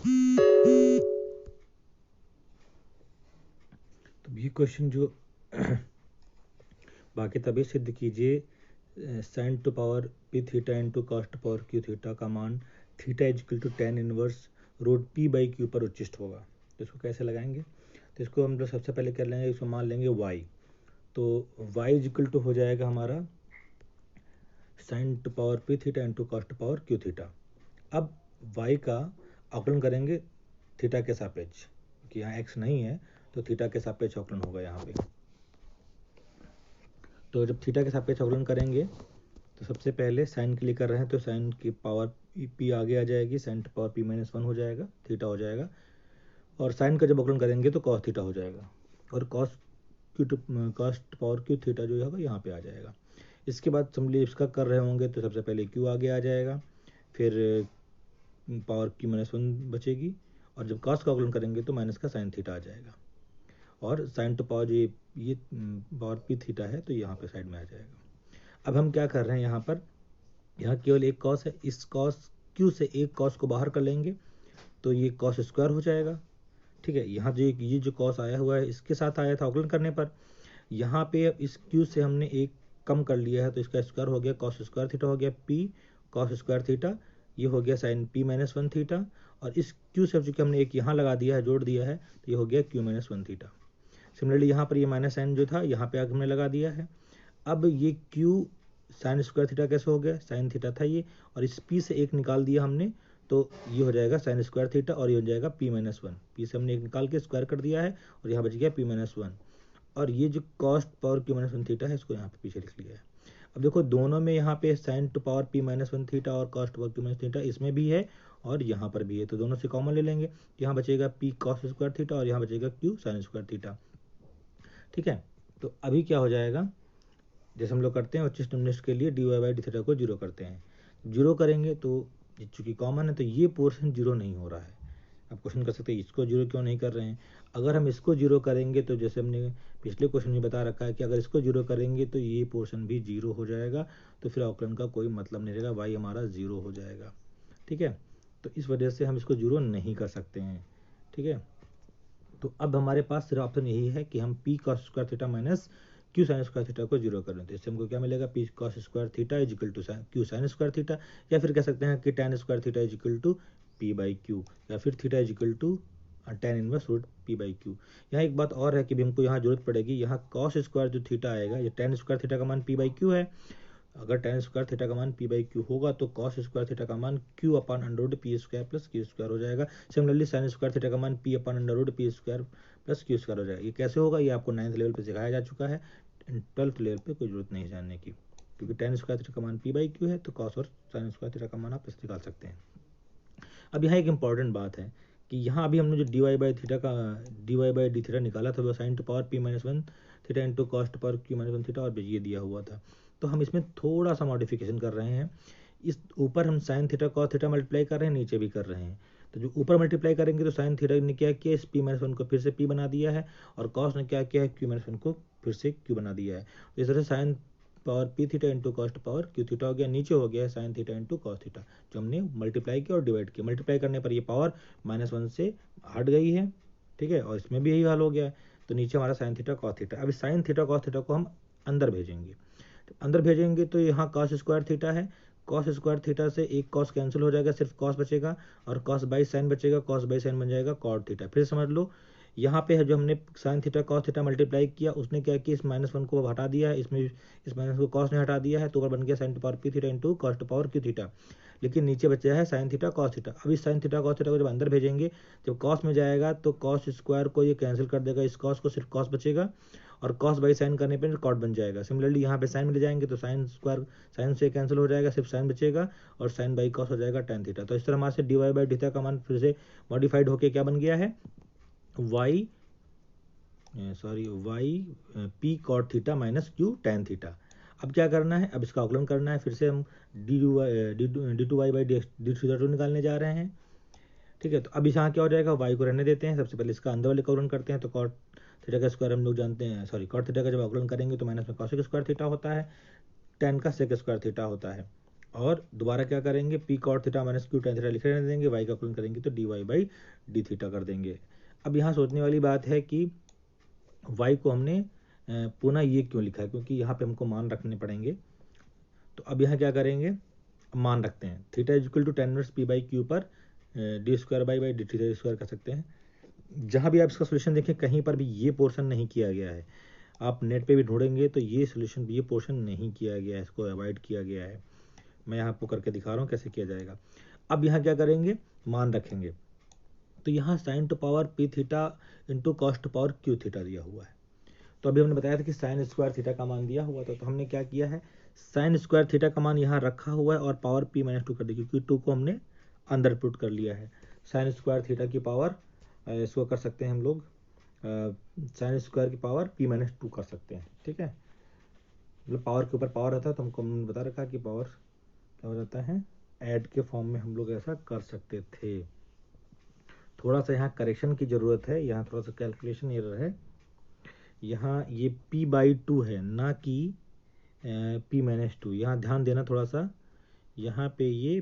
तो ये क्वेश्चन जो बाकी तभी सिद्ध कीजिए sine to power P theta into cos to power Q theta का मान theta is equal to tan inverse root P by Q पर उच्चिष्ट होगा। तो इसको कैसे लगाएंगे? तो इसको हम लोग सबसे पहले कर लेंगे, इसको मान लेंगे y। तो y इज इक्वल टू हो जाएगा हमारा sign to power P theta into cos to power Q theta. अब y का अवकलन करेंगे थीटा के सापेक्ष, क्योंकि यहाँ x नहीं है तो थीटा के सापेक्ष अवकलन होगा यहाँ पे। तो जब थीटा के सापेक्ष अवकलन करेंगे तो सबसे पहले साइन के लिए कर रहे हैं तो साइन की पावर पी आगे आ जाएगी, sign to power P minus one हो जाएगा, थीटा हो जाएगा। और साइन का जब अवकलन करेंगे तो कॉस थीटा हो जाएगा, और कॉस पावर क्यू थीटा जो होगा यहाँ पे आ जाएगा। इसके बाद सिंपली इसका कर रहे होंगे तो सबसे पहले क्यू आगे आ जाएगा, फिर पावर क्यू माइनस वन बचेगी, और जब कॉस का अवकलन करेंगे तो माइनस का साइन थीटा आ जाएगा, और साइन टू पावर ये पावर पी थीटा है तो यहाँ पे साइड में आ जाएगा। अब हम क्या कर रहे हैं यहाँ पर, यहाँ केवल एक कॉस है, इस कॉस क्यू से एक कॉस को बाहर कर लेंगे तो ये कॉस स्क्वायर हो जाएगा। ठीक है, यहाँ जो ये जो कॉस आया हुआ है इसके साथ आया था अवकलन करने पर, यहाँ पे इस क्यू से हमने एक कम कर लिया है तो इसका स्क्वायर हो गया कॉस स्क्वायर थीटा हो गया पी कॉस स्क्वायर थीटा, ये हो गया sine P minus one theta, और इस क्यू से चूंकि हमने एक यहाँ लगा दिया है, जोड़ दिया है, तो ये हो गया Q minus one theta. Similarly यहाँ पर ये माइनस साइन जो था यहाँ पे आगे हमने लगा दिया है। अब ये क्यू साइन स्क्वायर थीटा कैसे हो गया, साइन थीटा था ये, और इस पी से एक निकाल दिया हमने तो ये हो जाएगा साइन स्क्वायर थीटा, और ये हो जाएगा पी माइनस वन। पी से हमने एक निकाल के स्क्वायर कर दिया है और यहाँ बच गया पी माइनस वन, और ये जो cost power Q minus one theta है इसको यहाँ पे पीछे लिख लिया है। अब देखो दोनों में यहाँ पे sine to power P minus one theta और cos power Q minus theta इसमें भी है और यहाँ पर भी है, तो दोनों से कॉमन ले लेंगे, यहाँ बचेगा पी कॉस स्क्वायर थीटा और यहाँ बचेगा क्यू साइन स्क्वायर थीटा। ठीक है, तो अभी क्या हो जाएगा, जैसे हम लोग करते हैं उच्चिष्ट निम्निष्ट के लिए d y by D theta को जीरो करते हैं, जीरो करेंगे तो चूंकि कॉमन है तो ये पोर्शन जीरो नहीं हो रहा है। आप क्वेश्चन कर सकते हैं इसको जीरो क्यों नहीं कर रहे हैं। अगर हम इसको जीरो करेंगे तो जैसे हमने पिछले क्वेश्चन में बता रखा है कि अगर इसको जीरो करेंगे तो ये पोर्शन भी जीरो हो जाएगा, तो फिर अवकलन का कोई मतलब नहीं रहेगा, वाई हमारा जीरो हो जाएगा। ठीक है, तो इस वजह से हम इसको जीरो नहीं कर सकते हैं। ठीक है, तो अब हमारे पास सिर्फ ऑप्शन यही है कि हम p cos square theta minus q sine square theta को जीरो कर लें, तो इससे हमको क्या मिलेगा, p cos square theta is equal to q sine square theta, या फिर कह सकते हैं कि tan square theta is equal to p by q, या फिर theta is equal to tan inverse root P by q. यहाँ एक बात और है कि भी हमको यहाँ जरूरत पड़ेगी, यहाँ कॉस स्क्वायर जो थीटा आएगा, ये टेन स्क्वायर थीटा का मान पी बाई क्यू है, अगर टेन स्क्वायर थीटा का मान पी बाई क्यू होगा तो कॉस स्क्वायर थीटा का मान Q upon under root P square plus Q square हो जाएगा। सिमिलरली साइन स्क्वायर थीटा का मान P upon under root P square plus Q square हो जाएगा। ये कैसे होगा, ये आपको 9th लेवल पे सिखाया जा चुका है, 12th लेवल पे कोई जरूरत नहीं जानने की, क्योंकि टेन स्क्वायर थीटा का मान पी बाई क्यू है तो कॉस और साइन स्क्वायर थीटा का मान आप इसे निकाल सकते हैं। अब यहाँ एक इंपॉर्टेंट बात है कि यहाँ अभी हमने जो d y by D theta निकाला था वो sine to power P minus one theta into cos to power Q minus one theta और ये दिया हुआ था, तो हम इसमें थोड़ा सा मॉडिफिकेशन कर रहे हैं। इस ऊपर हम sine theta cos theta multiply कर रहे हैं, नीचे भी कर रहे हैं, तो जो ऊपर मल्टीप्लाई करेंगे तो साइन थीटा ने क्या किया, इस पी माइनस वन को फिर से पी बना दिया है, और कॉस ने क्या किया है, क्यू माइनस वन को फिर से क्यू बना दिया है। तो इस तरह से sine power P theta into cost power Q theta हो गया, नीचे हो गया है sine theta into cos theta, जो हमने मल्टीप्लाई किया और डिवाइड किया। मल्टीप्लाई करने पर ये पावर माइनस वन से हट गई है। ठीक है, और इसमें भी यही हाल हो गया है, तो नीचे हमारा साइन थीटा कॉस थीटा। अभी साइन थीटा कॉस थीटा को हम अंदर भेजेंगे, तो अंदर भेजेंगे तो यहाँ कॉस स्क्वायर थीटा है, कॉस स्क्वायर थीटा से एक कॉस कैंसिल हो जाएगा, सिर्फ कॉस बचेगा, और कॉस बाई साइन बचेगा, कॉस बाई साइन बन जाएगा कॉट थीटा। फिर समझ लो यहाँ पे है जो हमने sine theta cos theta multiply किया, उसने क्या किया, इस माइनस वन को हटा दिया है, इसमें इस माइनस को कॉस ने हटा दिया है, तो ऊपर बन गया sign to power P theta into cos to power Q theta, लेकिन नीचे बचा है साइन थीटा कॉस थीटा। अब इस साइन थीटा कॉस थीटा को जब अंदर भेजेंगे, जब कॉस में जाएगा तो कॉस स्क्वायर को ये कैंसिल कर देगा, इस कॉस को सिर्फ कॉस बचेगा, और कॉस बाई साइन करने पर कॉट बन जाएगा। सिमिलरली यहाँ पे साइन में ले जाएंगे तो साइन स्क्वायर साइन से कैंसिल हो जाएगा, सिर्फ साइन बचेगा, और साइन बाई कॉस हो जाएगा टेन थीटा। तो इस तरह हमारे से डी वाई बाई थीटा का मान फिर से मॉडिफाइड होकर क्या बन गया है, y p cot theta minus q tan theta. अब क्या करना है, अब इसका अवकलन करना है, फिर से हम d two Y by D theta two निकालने जा रहे हैं। ठीक है, तो अब यहाँ क्या हो जाएगा, वाई को रहने देते हैं, सबसे पहले इसका अंदर वाले का अवकलन करते हैं, तो कॉट थीटा का स्क्वायर हम लोग जानते हैं, कॉट थीटा का जब अवकलन करेंगे तो माइनस में कॉसेक स्क्वायर थीटा होता है, टेन का सेक स्क्वायर थीटा होता है, और दोबारा क्या करेंगे, p cot theta minus q tan theta लिखे रहने देंगे, वाई का अवकलन करेंगे तो d y by D theta कर देंगे। अब यहाँ सोचने वाली बात है कि वाई को हमने पुनः ये क्यों लिखा है, क्योंकि यहाँ पे हमको मान रखने पड़ेंगे। तो अब यहाँ क्या करेंगे, मान रखते हैं theta is equal to tan inverse P by Q पर D square by D theta square कर सकते हैं। जहाँ भी आप इसका सोल्यूशन देखें कहीं पर भी ये पोर्शन नहीं किया गया है, आप नेट पे भी ढूंढेंगे तो ये सोल्यूशन ये पोर्शन नहीं किया गया है, इसको अवॉइड किया गया है। मैं यहाँ आपको करके दिखा रहा हूँ कैसे किया जाएगा। अब यहाँ क्या करेंगे, मान रखेंगे, तो यहाँ sign to power P theta into cos to power Q theta दिया हुआ है। तो अभी हमने बताया था कि साइन स्क्वायर थीटा का मान दिया हुआ था, तो हमने क्या किया है, साइन स्क्वायर थीटा का मान यहाँ रखा हुआ है और पावर पी माइनस टू कर दी, क्योंकि टू को हमने अंदर पुट कर लिया है। साइन स्क्वायर थीटा की पावर इसको कर सकते हैं हम लोग, साइन स्क्वायर की पावर पी माइनस टू कर सकते हैं, ठीक है। मतलब पावर के ऊपर पावर रहता है, तो हमको हमने बता रखा कि पावर क्या हो जाता है, ऐड के फॉर्म में हम लोग ऐसा कर सकते थे। थोड़ा सा यहाँ करेक्शन की ज़रूरत है, यहाँ थोड़ा सा कैलकुलेशन एरर है। यहाँ ये p बाई टू है ना कि p माइनस टू, यहाँ ध्यान देना थोड़ा सा। यहाँ पे ये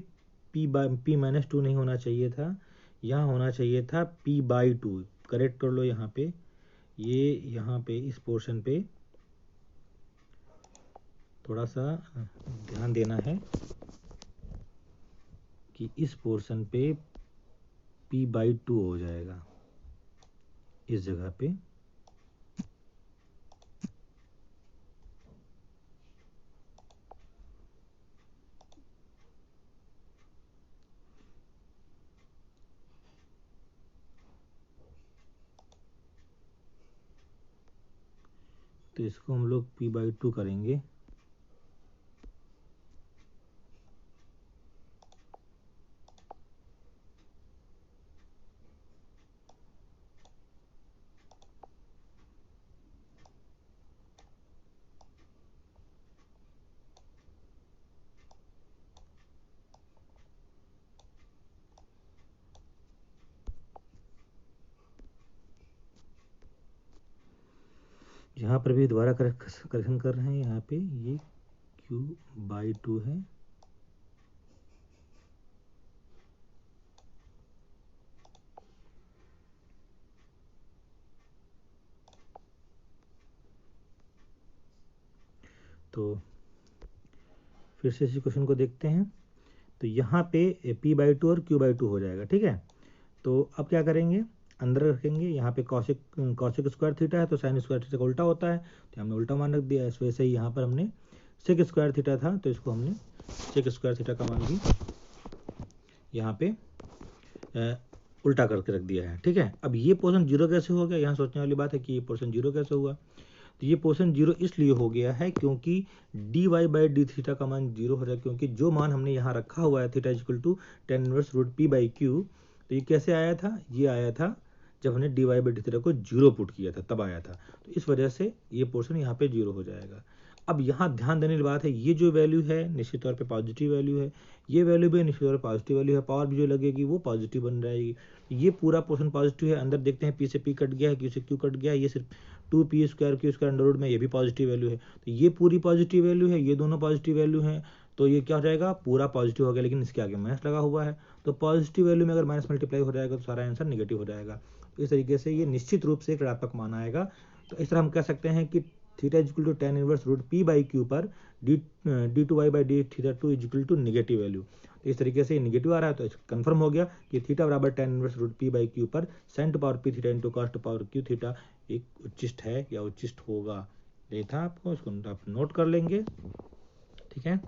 p माइनस टू नहीं होना चाहिए था, यहाँ होना चाहिए था p बाई टू। करेक्ट कर लो यहाँ पे, ये यहाँ पे इस पोर्शन पे थोड़ा सा ध्यान देना है कि इस पोर्शन पे p बाई टू हो जाएगा इस जगह पे। तो इसको हम लोग p बाई टू करेंगे। यहाँ पर भी दोबारा करेक्शन कर रहे हैं, यहाँ पे ये q बाई टू है, तो फिर से इसी क्वेश्चन को देखते हैं। तो यहाँ पे p बाई टू और q बाई टू हो जाएगा, ठीक है। तो अब क्या करेंगे, अंदर रखेंगे, यहाँ पे कॉसिक स्क्वायर थीटा है तो साइन स्क्वायर थीटा का उल्टा होता है, तो हमने उल्टा मान रख दिया। इस वजह से यहाँ पर हमने सेक स्क्वायर थीटा था तो इसको हमने सेक स्क्वायर थीटा का मान भी यहाँ पे उल्टा करके रख दिया है, ठीक है। अब ये पोर्शन जीरो कैसे हो गया, यहाँ सोचने वाली बात है कि ये पोर्शन जीरो कैसे हुआ। तो ये पोर्शन जीरो इसलिए हो गया है क्योंकि d y by D theta का मान जीरो हो रहा है, क्योंकि जो मान हमने यहाँ रखा हुआ है theta equal to tan inverse root P by q, तो ये कैसे आया था, ये आया था जब हमने d y by D theta को जीरो पुट किया था तब आया था। तो इस वजह से ये पोर्शन यहाँ पे जीरो हो जाएगा। अब यहाँ ध्यान देने की बात है, ये जो वैल्यू है निश्चित तौर पे पॉजिटिव वैल्यू है, ये वैल्यू भी निश्चित तौर पे पॉजिटिव वैल्यू है, पावर भी जो लगेगी वो पॉजिटिव बन जाएगी। ये पूरा पोर्शन पॉजिटिव है। अंदर देखते हैं पी से पी कट गया है, क्यू से क्यू कट गया है, ये सिर्फ two p square q square under root में ये भी पॉजिटिव वैल्यू है। तो ये पूरी पॉजिटिव वैल्यू है, ये दोनों पॉजिटिव वैल्यू हैं, तो ये क्या हो जाएगा, पूरा पॉजिटिव हो गया, लेकिन इसके आगे माइनस लगा हुआ है। तो पॉजिटिव वैल्यू में अगर माइनस मल्टीप्लाई हो जाएगा तो सारा आंसर नेगेटिव हो जाएगा। तो इस तरीके से ये निश्चित रूप से एक ऋणात्मक मान आएगा। तो इस तरह हम कह सकते हैं कि theta is equal to tan inverse root P by Q पर D two Y by D theta two is equal to negative value. तो इस तरीके से नेगेटिव आ रहा है, तो कंफर्म हो गया कि थीटा बराबर tan inverse root P by Q पर sine to power P theta into cos to power Q theta एक उच्चिष्ट है या उच्चिष्ट होगा। ये था आपको, इसको आप नोट कर लेंगे, ठीक है।